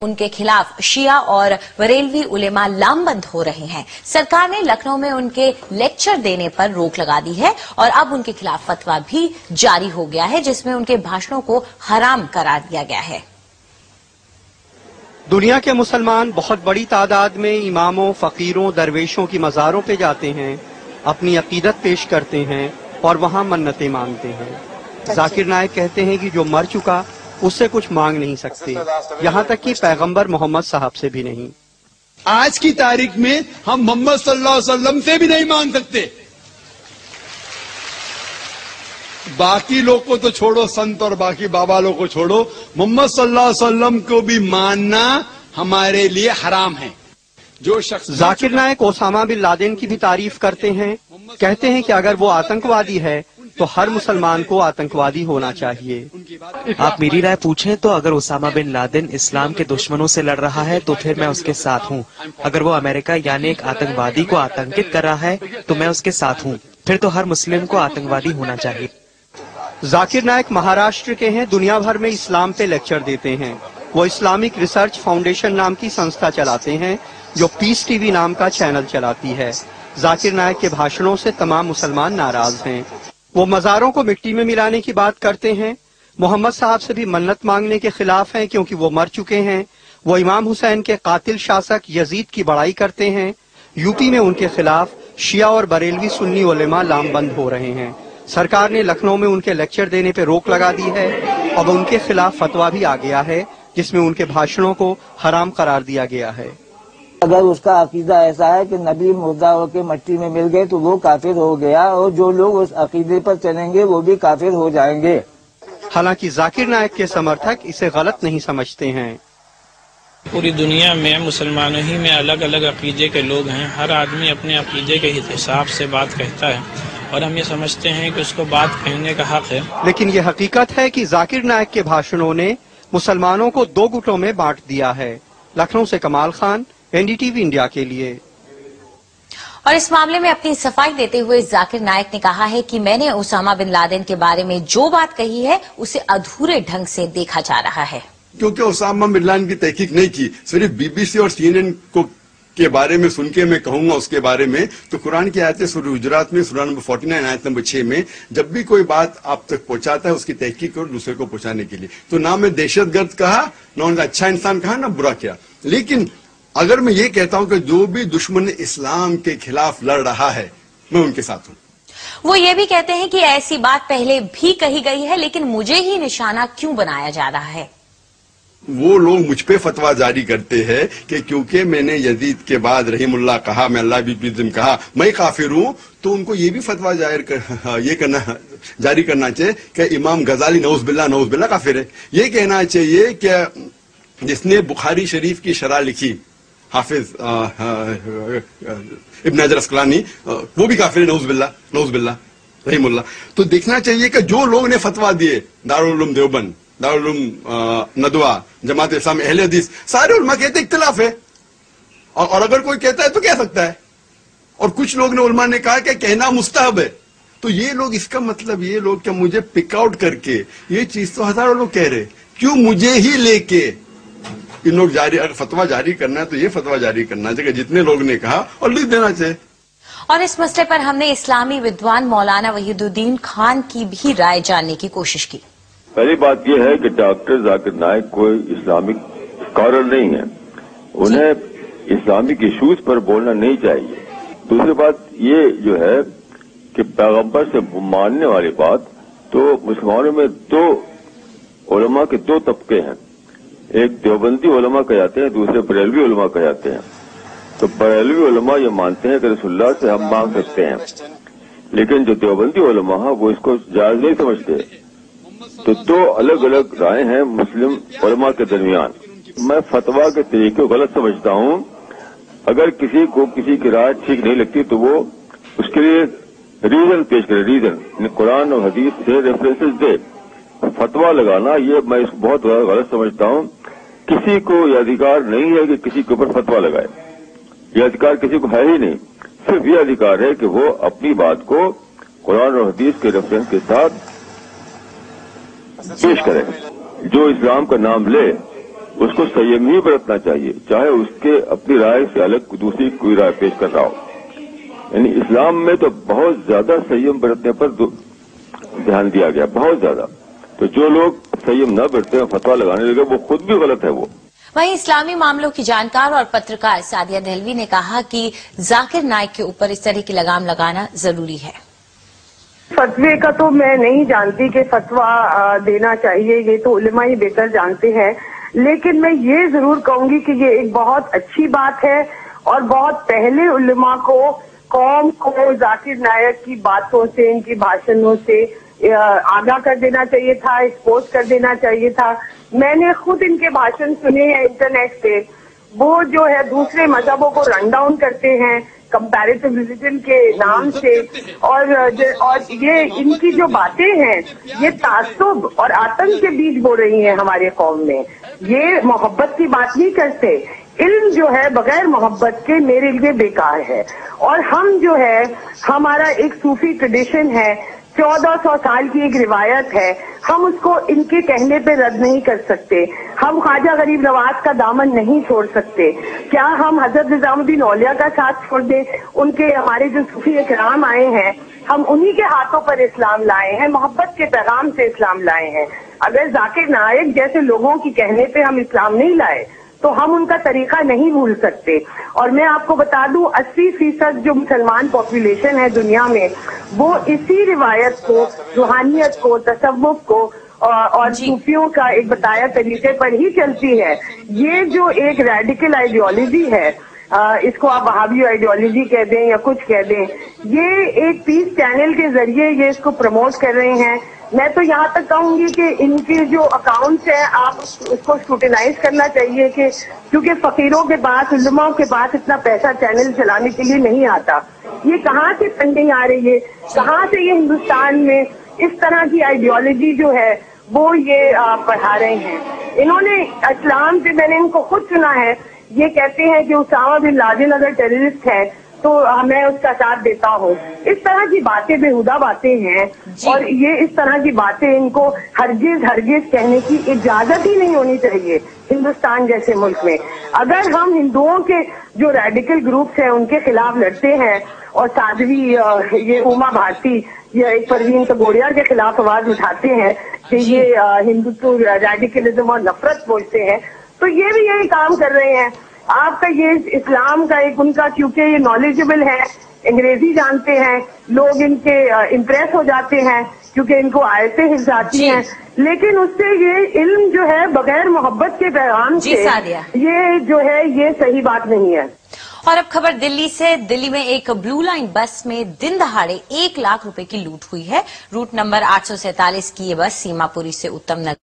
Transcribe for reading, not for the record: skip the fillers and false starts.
उन के खिलाफ शिया और बरेलवी उलेमा लामबंद हो रहे हैं। सरकार ने लखनऊ में उनके लेक्चर देने पर रोक लगा दी है और अब उनके खिलाफ फतवा भी जारी हो गया है, जिसमें उनके भाषणों को हराम करार दिया गया है। दुनिया के मुसलमान बहुत बड़ी तादाद में इमामों, फकीरों, दरवेशों की मज़ारों पे जाते हैं, अपनी अकीदत पेश करते हैं और वहाँ मन्नतें मांगते हैं। जाकिर नाइक कहते हैं कि जो मर चुका उससे कुछ मांग नहीं सकते, यहाँ तक कि पैगंबर मोहम्मद साहब से भी नहीं। आज की तारीख में हम मोहम्मद सल्लल्लाहु अलैहि वसल्लम से भी नहीं मांग सकते। बाकी लोग को तो छोड़ो, संत और बाकी बाबा लोग को छोड़ो, मोहम्मद सल्लल्लाहु अलैहि वसल्लम को भी मानना हमारे लिए हराम है। जो शख्स Zakir Naik Osama bin Laden की भी तारीफ करते हैं, कहते हैं कि अगर वो आतंकवादी है तो हर मुसलमान को आतंकवादी होना चाहिए। आप मेरी राय पूछें तो अगर ओसामा बिन लादेन इस्लाम के दुश्मनों से लड़ रहा है तो फिर मैं उसके साथ हूँ। अगर वो अमेरिका यानी एक आतंकवादी को आतंकित कर रहा है तो मैं उसके साथ हूँ। फिर तो हर मुस्लिम को आतंकवादी होना चाहिए। जाकिर नाइक महाराष्ट्र के हैं, दुनिया भर में इस्लाम पे लेक्चर देते हैं। वो इस्लामिक रिसर्च फाउंडेशन नाम की संस्था चलाते हैं जो पीस टीवी नाम का चैनल चलाती है। जाकिर नाइक के भाषणों से तमाम मुसलमान नाराज हैं। वो मज़ारों को मिट्टी में मिलाने की बात करते हैं, मोहम्मद साहब से भी मन्नत मांगने के खिलाफ हैं क्योंकि वो मर चुके हैं। वो इमाम हुसैन के कातिल शासक यजीद की बड़ाई करते हैं। यूपी में उनके खिलाफ शिया और बरेलवी सुन्नी उलेमा लामबंद हो रहे हैं। सरकार ने लखनऊ में उनके लेक्चर देने पर रोक लगा दी है। अब उनके खिलाफ फतवा भी आ गया है जिसमें उनके भाषणों को हराम करार दिया गया है। अगर उसका अकीदा ऐसा है कि नबी मुर्दा होकर मट्टी में मिल गए तो वो काफिर हो गया और जो लोग उस अकीदे पर चलेंगे वो भी काफिर हो जाएंगे। हालांकि जाकिर नाइक के समर्थक इसे गलत नहीं समझते हैं। पूरी दुनिया में मुसलमानों ही में अलग अलग अकीदे के लोग हैं। हर आदमी अपने अकीदे के हिसाब से बात कहता है और हम ये समझते हैं कि उसको बात कहने का हक है। लेकिन ये हकीकत है कि जाकिर नाइक के भाषणों ने मुसलमानों को दो गुटों में बांट दिया है। लखनऊ से कमाल खान, एनडीटीवी इंडिया के लिए। और इस मामले में अपनी सफाई देते हुए जाकिर नाइक ने कहा है कि मैंने ओसामा बिन लादेन के बारे में जो बात कही है उसे अधूरे ढंग से देखा जा रहा है। क्योंकि ओसामा बिन लादेन की तहकीक नहीं की, सिर्फ बीबीसी और सीएनएन को के बारे में सुन के मैं कहूंगा उसके बारे में, तो कुरान की आयत सूरह हुजरात में सूरह नंबर 49 आयत नंबर 6 में जब भी कोई बात आप तक पहुंचाता है उसकी तहकीक और दूसरे को पहुंचाने के लिए, तो ना मैं दहशतगर्द कहा, ना उनका अच्छा इंसान कहा, ना बुरा किया। लेकिन अगर मैं ये कहता हूं कि जो भी दुश्मन इस्लाम के खिलाफ लड़ रहा है मैं उनके साथ हूं। वो ये भी कहते हैं कि ऐसी बात पहले भी कही गई है लेकिन मुझे ही निशाना क्यों बनाया जा रहा है। वो लोग मुझ पे फतवा जारी करते हैं कि क्योंकि मैंने यजीद के बाद रहीमुल्लाह कहा, मैं अल्लाह भी कहा, मैं काफिर हूं, तो उनको ये भी फतवा जारी करना चाहिए कि इमाम गजाली नऊज बिल्ला काफिर है। ये कहना चाहिए कि जिसने बुखारी शरीफ की शरह लिखी हाफिज इब्न हजर अस्कलानी, वो भी काफिर है, नऊज बिल्ला रहीमुल्लाह। तो देखना चाहिए कि जो लोग ने फतवा दिए, दारुल उलूम देवबंद, दारुल उलूम नदवा, जमात इस्लामी, अहले हदीस, सारे उलमा कहते इख्तिलाफ है और अगर कोई कहता है तो कह सकता है। और कुछ लोग ने उलमा ने कहा कि कहना मुस्तहब है। तो ये लोग, इसका मतलब ये लोग क्या मुझे पिकआउट करके, ये चीज तो हजारों लोग कह रहे, क्यों मुझे ही लेके इन लोग अगर फतवा जारी करना है तो ये फतवा जारी करना चाहिए जितने लोग ने कहा और लिख देना चाहिए। और इस मसले पर हमने इस्लामी विद्वान मौलाना वहीदुद्दीन खान की भी राय जानने की कोशिश की। पहली बात यह है कि डॉक्टर जाकिर नाइक कोई इस्लामिक स्कॉलर नहीं है, उन्हें इस्लामिक इश्यूज पर बोलना नहीं चाहिए। दूसरी बात ये जो है कि पैगंबर से मानने वाली बात, तो मुसलमानों में दो उलमा के दो तबके हैं, एक देवबंदी उलमा कहलाते हैं, दूसरे बरेलवी उलमा कहलाते हैं। तो बरेलवी उलमा ये मानते हैं कि रसूलुल्लाह से हम मांग सकते हैं, लेकिन जो देवबंदी उलमा है वो इसको जायज नहीं समझते। तो दो अलग अलग राय हैं मुस्लिम उलमा के दरमियान। मैं फतवा के तरीके को गलत समझता हूं। अगर किसी को किसी की राय ठीक नहीं लगती तो वो उसके लिए रीजन पेश करे, रीजन कुरान और हदीस से रेफरेंसेस दे। फतवा लगाना ये मैं इसको बहुत गलत समझता हूं। किसी को यह अधिकार नहीं है कि किसी के ऊपर फतवा लगाए, यह अधिकार किसी को है ही नहीं। सिर्फ यह अधिकार है कि वो अपनी बात को कुरान और हदीस के रेफरेंस के साथ पेश करे। जो इस्लाम का नाम ले اس کو संयम ही बरतना चाहिए, चाहे उसके अपनी राय से अलग दूसरी कोई राय पेश कर रहा हो। यानी इस्लाम में तो बहुत ज्यादा संयम बरतने पर ध्यान दिया गया, बहुत ज्यादा। तो जो लोग संयम न बरते फतवा लगाने लगे वो खुद भी गलत है। वो वहीं इस्लामी मामलों की जानकार और पत्रकार सादिया दहलवी ने कहा कि जाकिर नाइक के ऊपर इस तरह की लगाम लगाना जरूरी है। फतवे का तो मैं नहीं जानती कि फतवा देना चाहिए, ये तो उलेमा ही बेहतर जानते हैं, लेकिन मैं ये जरूर कहूंगी कि ये एक बहुत अच्छी बात है और बहुत पहले उलेमा को कौम को जाकिर नायक की बातों से, इनकी भाषणों से आगाह कर देना चाहिए था, एक्सपोज कर देना चाहिए था। मैंने खुद इनके भाषण सुने हैं इंटरनेट पे। वो जो है दूसरे मजहबों को रन डाउन करते हैं कंपैरेटिव रिलीजन के नाम से, और ये इनकी जो बातें हैं ये तासुब और आतंक के बीच बो रही हैं हमारे कौम में। ये मोहब्बत की बात नहीं करते। इल्म जो है बगैर मोहब्बत के मेरे लिए बेकार है। और हम जो है, हमारा एक सूफी ट्रेडिशन है, 1400 साल की एक रिवायत है, हम उसको इनके कहने पे रद्द नहीं कर सकते। हम ख्वाजा गरीब नवाज का दामन नहीं छोड़ सकते। क्या हम हजरत निजामुद्दीन औलिया का साथ छोड़ दें? उनके हमारे जो सूफी इकराम आए हैं, हम उन्हीं के हाथों पर इस्लाम लाए हैं, मोहब्बत के पैगाम से इस्लाम लाए हैं। अगर जाकिर नाइक जैसे लोगों की कहने पे हम इस्लाम नहीं लाए तो हम उनका तरीका नहीं भूल सकते। और मैं आपको बता दूं 80% जो मुसलमान पॉपुलेशन है दुनिया में, वो इसी रिवायत को, रूहानियत को, तसव्वुफ को और सूफियों का एक बताया तरीके पर ही चलती है। ये जो एक रेडिकल आइडियोलॉजी है, इसको आप वहाबी आइडियोलॉजी कह दें या कुछ कह दें, ये एक पीस चैनल के जरिए ये इसको प्रमोट कर रहे हैं। मैं तो यहाँ तक कहूंगी कि इनके जो अकाउंट्स हैं आप उसको स्क्रूटिनाइज करना चाहिए, कि क्योंकि फकीरों के पास, उलमाओं के पास इतना पैसा चैनल चलाने के लिए नहीं आता। ये कहाँ से फंडिंग आ रही है, कहाँ से ये हिंदुस्तान में इस तरह की आइडियोलॉजी जो है वो ये पढ़ा रहे हैं। इन्होंने इस्लाम से, मैंने इनको खुद सुना है, ये कहते हैं कि उसामा बिन लादेन अगर टेररिस्ट है तो मैं उसका साथ देता हूँ। इस तरह की बातें बेहुदा बातें हैं और ये इस तरह की बातें इनको हरगिज कहने की इजाजत ही नहीं होनी चाहिए हिंदुस्तान जैसे मुल्क में। अगर हम हिंदुओं के जो रेडिकल ग्रुप्स हैं उनके खिलाफ लड़ते हैं और साध्वी ये उमा भारती या एक परवीन तगोड़िया के खिलाफ आवाज उठाते हैं कि ये हिंदुत्व रेडिकलिज्म और नफरत बोलते हैं, तो ये भी यही काम कर रहे हैं। आपका ये इस्लाम का एक उनका, क्योंकि ये नॉलेजेबल है, अंग्रेजी जानते हैं, लोग इनके इम्प्रेस हो जाते हैं क्योंकि इनको आयतें हिफ्ज़ आती हैं, लेकिन उससे ये इल्म जो है बगैर मोहब्बत के पैगाम से ये जो है ये सही बात नहीं है। और अब खबर दिल्ली से। दिल्ली में एक ब्लू लाइन बस में दिन दहाड़े 1 लाख रुपए की लूट हुई है। रूट नंबर 847 की ये बस सीमापुरी से उत्तम नगर